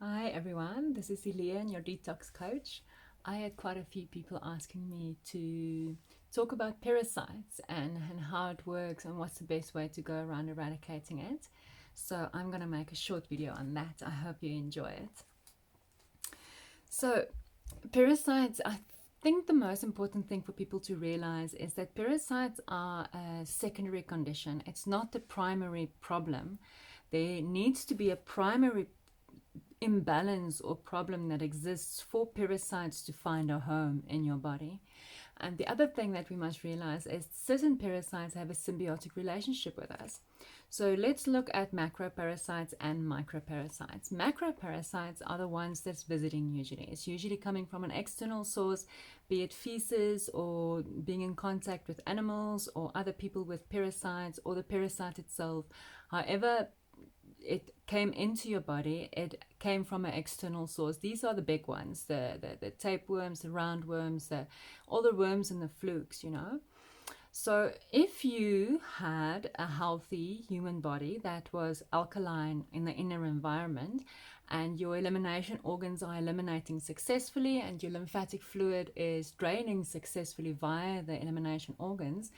Hi everyone, this is Elian, your detox coach. I had quite a few people asking me to talk about parasites and how it works and what's the best way to go around eradicating it. So I'm going to make a short video on that. I hope you enjoy it. So parasites, I think the most important thing for people to realize is that parasites are a secondary condition. It's not the primary problem. There needs to be a primary imbalance or problem that exists for parasites to find a home in your body. And the other thing that we must realize is certain parasites have a symbiotic relationship with us. So let's look at macroparasites and microparasites. Macroparasites are the ones that's visiting usually. It's usually coming from an external source, be it feces or being in contact with animals or other people with parasites or the parasite itself. However, it came into your body, it came from an external source. These are the big ones, the tapeworms, the roundworms, all the worms and the flukes, you know. So if you had a healthy human body that was alkaline in the inner environment and your elimination organs are eliminating successfully and your lymphatic fluid is draining successfully via the elimination organs,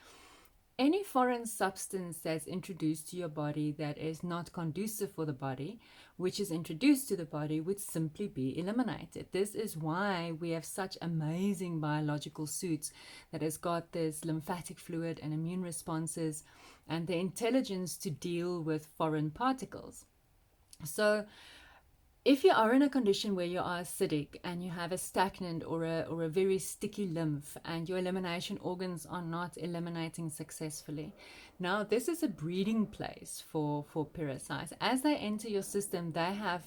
any foreign substance that's introduced to your body that is not conducive for the body, which is introduced to the body, would simply be eliminated. This is why we have such amazing biological suits that has got this lymphatic fluid and immune responses and the intelligence to deal with foreign particles. So if you are in a condition where you are acidic and you have a stagnant or a very sticky lymph and your elimination organs are not eliminating successfully, now this is a breeding place for parasites. As they enter your system, they have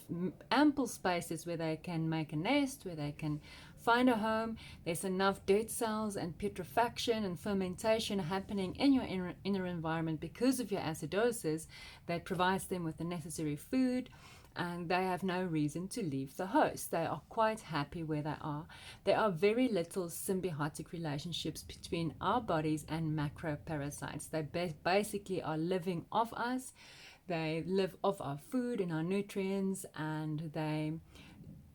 ample spaces where they can make a nest, where they can find a home. There's enough dead cells and putrefaction and fermentation happening in your inner environment because of your acidosis that provides them with the necessary food, and they have no reason to leave the host. They are quite happy where they are. There are very little symbiotic relationships between our bodies and macroparasites. They basically are living off us. They live off our food and our nutrients, and they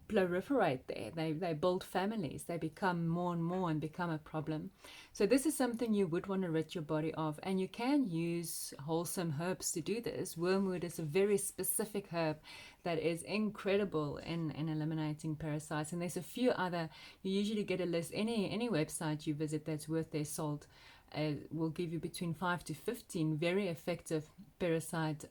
proliferate there. They build families. They become more and more and become a problem. So this is something you would want to rid your body of, and you can use wholesome herbs to do this. Wormwood is a very specific herb that is incredible in eliminating parasites, and there's a few other. You usually get a list. Any website you visit that's worth their salt will give you between 5 to 15 very effective parasite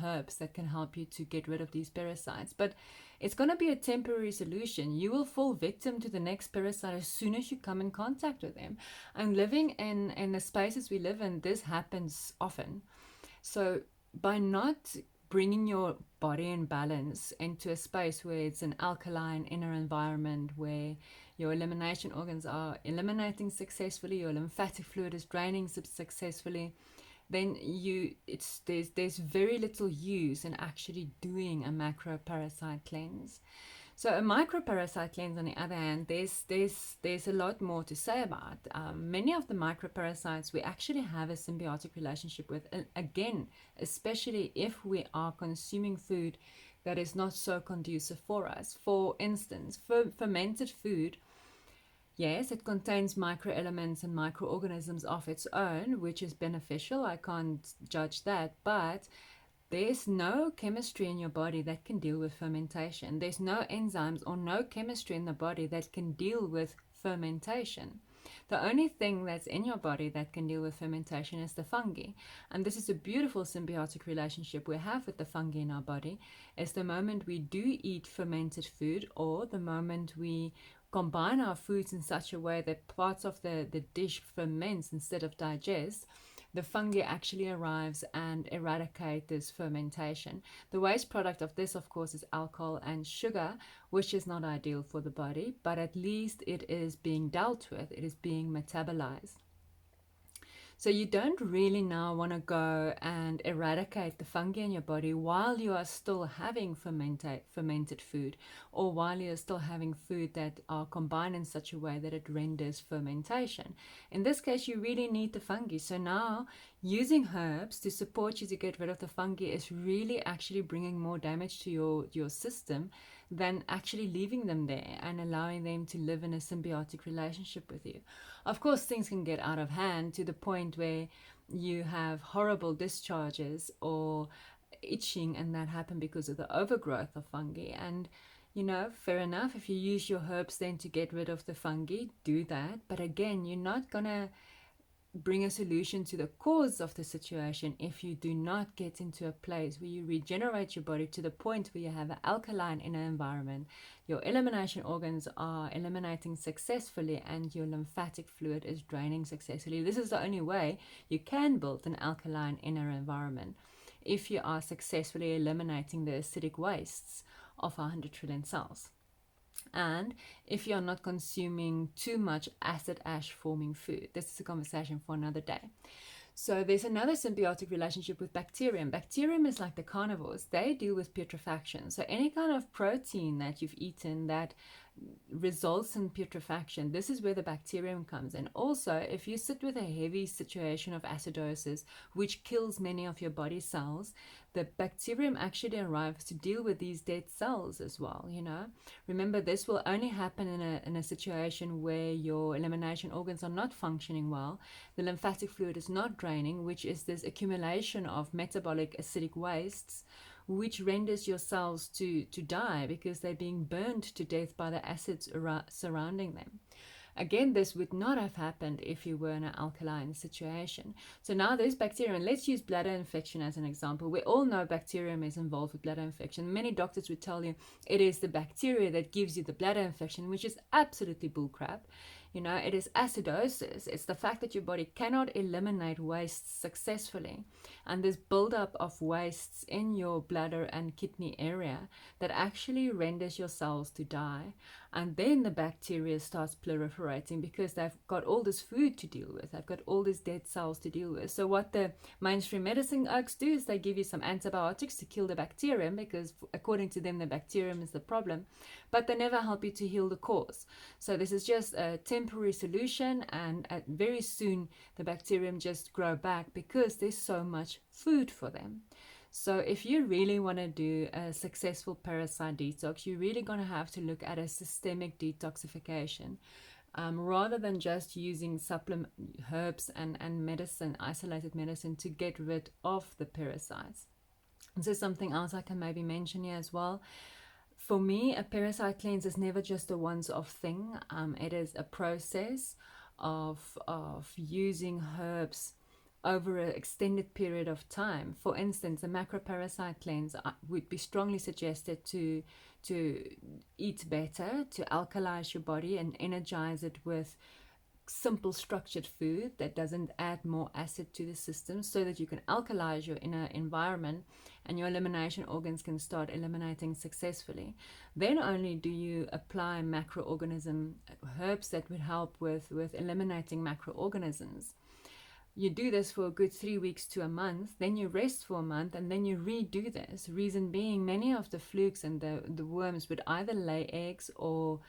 herbs that can help you to get rid of these parasites. But it's going to be a temporary solution. You will fall victim to the next parasite as soon as you come in contact with them. And living in the spaces we live in, this happens often. So by not bringing your body in balance into a space where it's an alkaline inner environment, where your elimination organs are eliminating successfully, your lymphatic fluid is draining successfully, then there's very little use in actually doing a macro parasite cleanse. So a microparasite cleanse, on the other hand, there's a lot more to say about. Many of the microparasites we actually have a symbiotic relationship with. Again, especially if we are consuming food that is not so conducive for us. For instance, fermented food, yes, it contains microelements and microorganisms of its own, which is beneficial. I can't judge that, but there's no chemistry in your body that can deal with fermentation. There's no enzymes or no chemistry in the body that can deal with fermentation. The only thing that's in your body that can deal with fermentation is the fungi. And this is a beautiful symbiotic relationship we have with the fungi in our body. Is the moment we do eat fermented food, or the moment we combine our foods in such a way that parts of the dish ferments instead of digest, the fungi actually arrives and eradicate this fermentation. The waste product of this, of course, is alcohol and sugar, which is not ideal for the body, but at least it is being dealt with, it is being metabolized. So you don't really now want to go and eradicate the fungi in your body while you are still having fermented food, or while you're still having food that are combined in such a way that it renders fermentation. In this case, you really need the fungi. So now using herbs to support you to get rid of the fungi is really actually bringing more damage to your system than actually leaving them there and allowing them to live in a symbiotic relationship with you. Of course, things can get out of hand to the point where you have horrible discharges or itching, and that happen because of the overgrowth of fungi. And fair enough, if you use your herbs then to get rid of the fungi, do that. But again, you're not gonna bring a solution to the cause of the situation if you do not get into a place where you regenerate your body to the point where you have an alkaline inner environment, your elimination organs are eliminating successfully, and your lymphatic fluid is draining successfully. This is the only way you can build an alkaline inner environment, if you are successfully eliminating the acidic wastes of 100 trillion cells. And if you're not consuming too much acid ash forming food. This is a conversation for another day. So there's another symbiotic relationship with bacterium. Bacterium is like the carnivores. They deal with putrefaction. So any kind of protein that you've eaten that results in putrefaction, this is where the bacterium comes in. Also, if you sit with a heavy situation of acidosis, which kills many of your body cells, the bacterium actually arrives to deal with these dead cells as well. Remember, this will only happen in a situation where your elimination organs are not functioning well, the lymphatic fluid is not draining, which is this accumulation of metabolic acidic wastes, which renders your cells to die because they're being burned to death by the acids surrounding them. Again, this would not have happened if you were in an alkaline situation. So now there's bacterium. Let's use bladder infection as an example. We all know bacterium is involved with bladder infection. Many doctors would tell you it is the bacteria that gives you the bladder infection, which is absolutely bullcrap. It is acidosis. It's the fact that your body cannot eliminate wastes successfully. And this buildup of wastes in your bladder and kidney area that actually renders your cells to die. And then the bacteria starts proliferating because they've got all this food to deal with. They've got all these dead cells to deal with. So what the mainstream medicine oaks do is they give you some antibiotics to kill the bacterium, because according to them, the bacterium is the problem. But they never help you to heal the cause. So this is just a temporary solution, and very soon the bacterium just grow back because there's so much food for them. So if you really want to do a successful parasite detox, you're really going to have to look at a systemic detoxification, rather than just using supplement herbs and medicine, isolated medicine, to get rid of the parasites. This is something else I can maybe mention here as well. For me, a parasite cleanse is never just a once-off thing. It is a process of using herbs over an extended period of time. For instance, a macroparasite cleanse would be strongly suggested to eat better, to alkalize your body and energize it with simple structured food that doesn't add more acid to the system, so that you can alkalize your inner environment and your elimination organs can start eliminating successfully. Then only do you apply macroorganism herbs that would help with eliminating macroorganisms. You do this for a good 3 weeks to a month, then you rest for a month, and then you redo this. Reason being, many of the flukes and the worms would either lay eggs or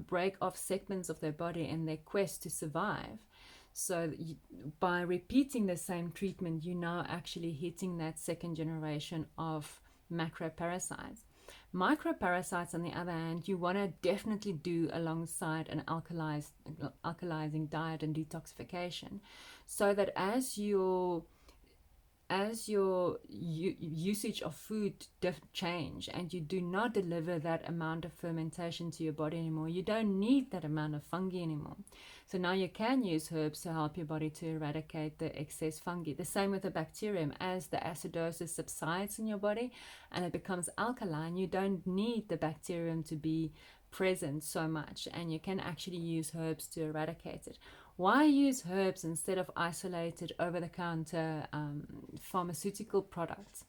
break off segments of their body in their quest to survive. So by repeating the same treatment, you're now actually hitting that second generation of macroparasites. Microparasites, on the other hand, you want to definitely do alongside an alkalizing diet and detoxification, so that as your usage of food change and you do not deliver that amount of fermentation to your body anymore, you don't need that amount of fungi anymore. So now you can use herbs to help your body to eradicate the excess fungi. The same with the bacterium. As the acidosis subsides in your body and it becomes alkaline, you don't need the bacterium to be present so much, and you can actually use herbs to eradicate it. Why use herbs instead of isolated over-the-counter pharmaceutical products?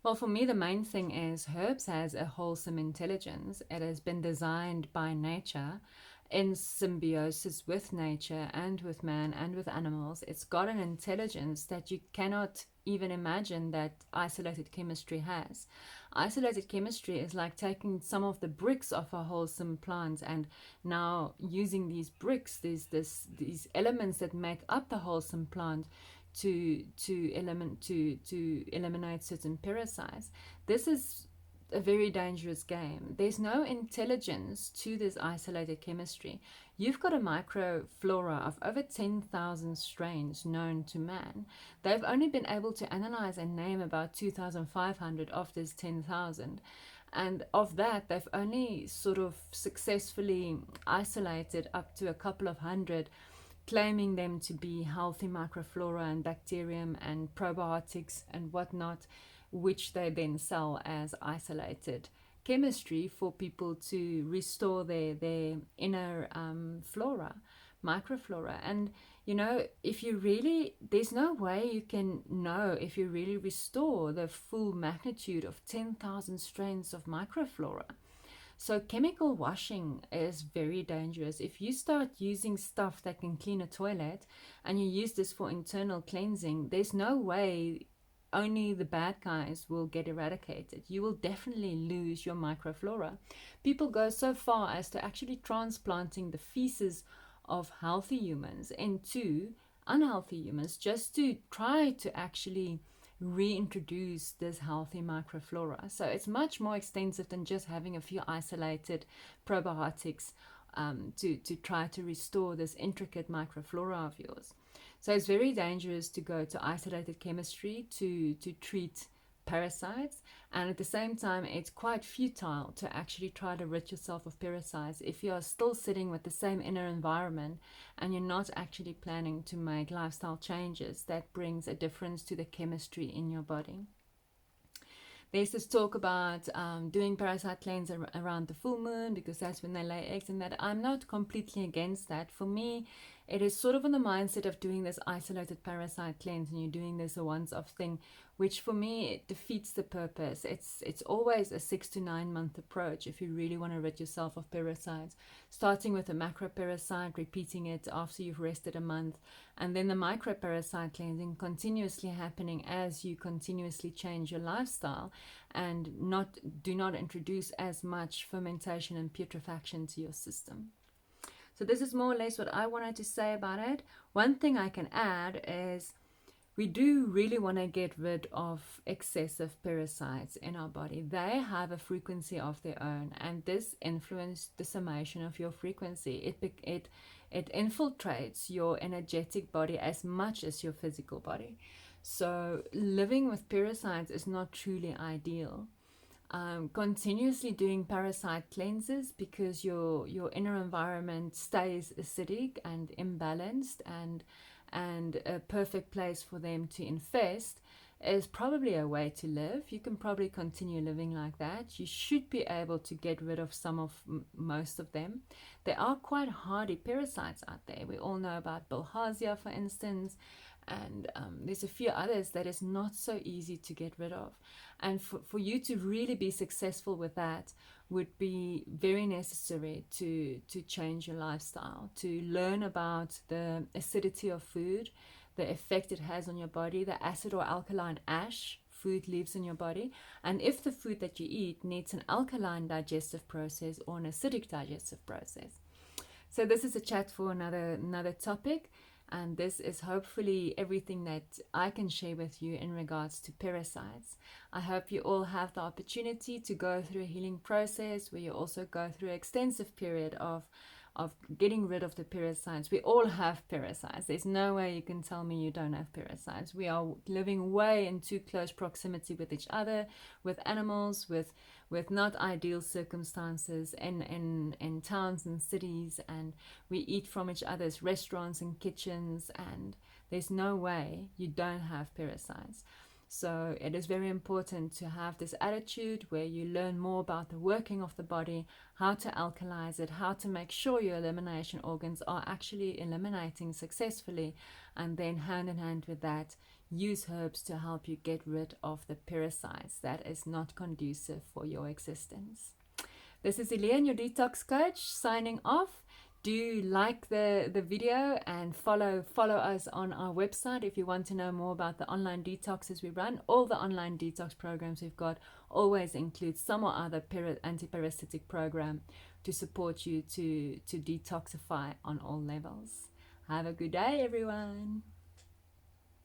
Well, for me, the main thing is herbs has a wholesome intelligence. It has been designed by nature in symbiosis with nature and with man and with animals. It's got an intelligence that you cannot even imagine that isolated chemistry has. Isolated chemistry is like taking some of the bricks of a wholesome plant and now using these bricks, these elements that make up the wholesome plant to eliminate certain parasites. This is a very dangerous game. There's no intelligence to this isolated chemistry. You've got a microflora of over 10,000 strains known to man. They've only been able to analyze and name about 2,500 of this 10,000. And of that, they've only sort of successfully isolated up to a couple of hundred, claiming them to be healthy microflora and bacterium and probiotics and whatnot, which they then sell as isolated chemistry for people to restore their inner flora, microflora. And you know, if you really, there's no way you can know if you really restore the full magnitude of 10,000 strains of microflora. So chemical washing is very dangerous. If you start using stuff that can clean a toilet and you use this for internal cleansing, there's no way only the bad guys will get eradicated. You will definitely lose your microflora. People go so far as to actually transplanting the feces of healthy humans into unhealthy humans just to try to actually reintroduce this healthy microflora. So it's much more extensive than just having a few isolated probiotics to try to restore this intricate microflora of yours. So it's very dangerous to go to isolated chemistry to treat parasites, and at the same time it's quite futile to actually try to rid yourself of parasites if you are still sitting with the same inner environment and you're not actually planning to make lifestyle changes that brings a difference to the chemistry in your body. There's this talk about doing parasite cleanse around the full moon because that's when they lay eggs, and that I'm not completely against that. For me, it is sort of on the mindset of doing this isolated parasite cleanse and you're doing this a once-off thing, which for me it defeats the purpose. It's always a 6 to 9 month approach if you really want to rid yourself of parasites, starting with a macro parasite, repeating it after you've rested a month, and then the micro parasite cleansing continuously happening as you continuously change your lifestyle and do not introduce as much fermentation and putrefaction to your system. So this is more or less what I wanted to say about it. One thing I can add is we do really want to get rid of excessive parasites in our body. They have a frequency of their own, and this influences the summation of your frequency. It infiltrates your energetic body as much as your physical body. So living with parasites is not truly ideal. Continuously doing parasite cleanses because your inner environment stays acidic and imbalanced and a perfect place for them to infest is probably a way to live. You can probably continue living like that. You should be able to get rid of most of them. There are quite hardy parasites out there. We all know about Bilharzia, for instance, and there's a few others that is not so easy to get rid of. And for you to really be successful with that would be very necessary to change your lifestyle, to learn about the acidity of food, the effect it has on your body, the acid or alkaline ash food leaves in your body, and if the food that you eat needs an alkaline digestive process or an acidic digestive process. So this is a chat for another topic. And this is hopefully everything that I can share with you in regards to parasites. I hope you all have the opportunity to go through a healing process where you also go through an extensive period of getting rid of the parasites. We all have parasites. There's no way you can tell me you don't have parasites. We are living way in too close proximity with each other, with animals, with not ideal circumstances in towns and cities, and we eat from each other's restaurants and kitchens, and there's no way you don't have parasites. So it is very important to have this attitude where you learn more about the working of the body, how to alkalize it, how to make sure your elimination organs are actually eliminating successfully, and then hand in hand with that, use herbs to help you get rid of the parasites that is not conducive for your existence. This is Elaine, your detox coach, signing off. Do like the video and follow us on our website if you want to know more about the online detoxes we run. All the online detox programs we've got always include some or other anti-parasitic program to support you to detoxify on all levels. Have a good day, everyone.